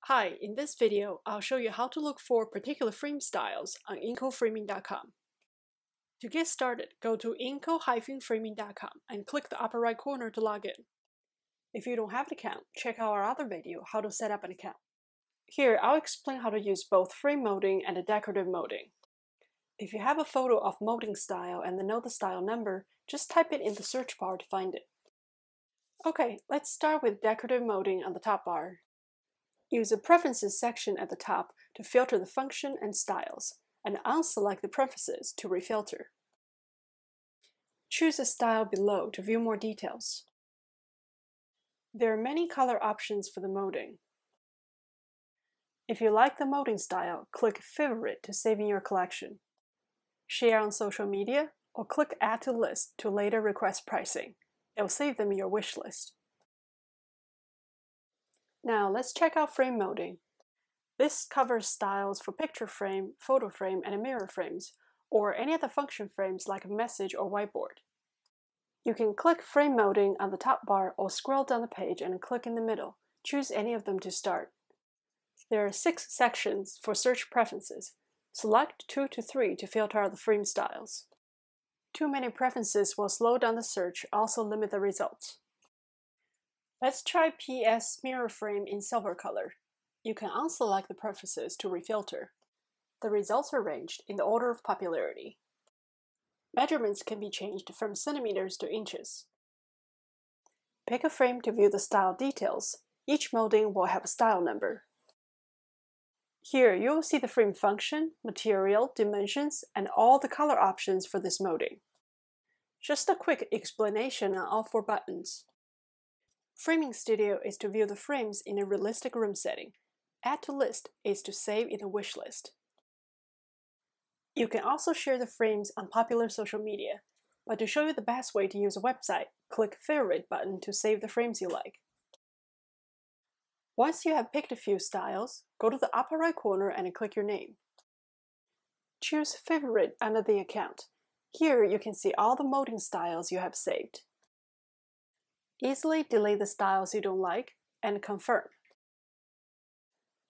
Hi, in this video, I'll show you how to look for particular frame styles on intcoframing.com. To get started, go to intco-framing.com and click the upper right corner to log in. If you don't have an account, check out our other video, how to set up an account. Here, I'll explain how to use both frame molding and decorative molding. If you have a photo of molding style and know the style number, just type it in the search bar to find it. Okay, let's start with decorative molding on the top bar. Use the Preferences section at the top to filter the function and styles, and unselect the Preferences to refilter. Choose a style below to view more details. There are many color options for the molding. If you like the molding style, click Favorite to save in your collection. Share on social media, or click Add to List to later request pricing. It will save them in your wish list. Now let's check out frame molding. This covers styles for picture frame, photo frame, and mirror frames, or any other function frames like a message or whiteboard. You can click frame molding on the top bar or scroll down the page and click in the middle. Choose any of them to start. There are 6 sections for search preferences. Select 2 to 3 to filter out the frame styles. Too many preferences will slow down the search, also limit the results. Let's try PS mirror frame in silver color. You can unselect the preferences to refilter. The results are arranged in the order of popularity. Measurements can be changed from centimeters to inches. Pick a frame to view the style details. Each molding will have a style number. Here you will see the frame function, material, dimensions, and all the color options for this molding. Just a quick explanation on all 4 buttons. Framing Studio is to view the frames in a realistic room setting. Add to List is to save in the wish list. You can also share the frames on popular social media, but to show you the best way to use a website, click Favorite button to save the frames you like. Once you have picked a few styles, go to the upper right corner and click your name. Choose Favorite under the account. Here you can see all the molding styles you have saved. Easily delete the styles you don't like and confirm.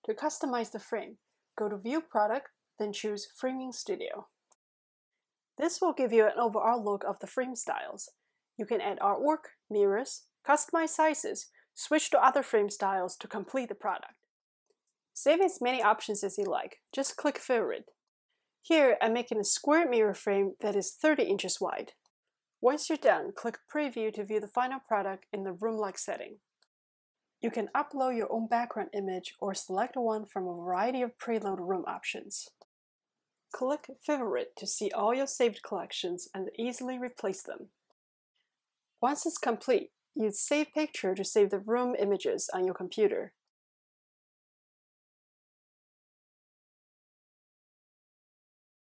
To customize the frame, go to View Product, then choose Framing Studio. This will give you an overall look of the frame styles. You can add artwork, mirrors, customize sizes, switch to other frame styles to complete the product. Save as many options as you like, just click Favorite. Here I'm making a square mirror frame that is 30 inches wide. Once you're done, click Preview to view the final product in the room-like setting. You can upload your own background image or select one from a variety of preload room options. Click Favorite to see all your saved collections and easily replace them. Once it's complete, use Save Picture to save the room images on your computer.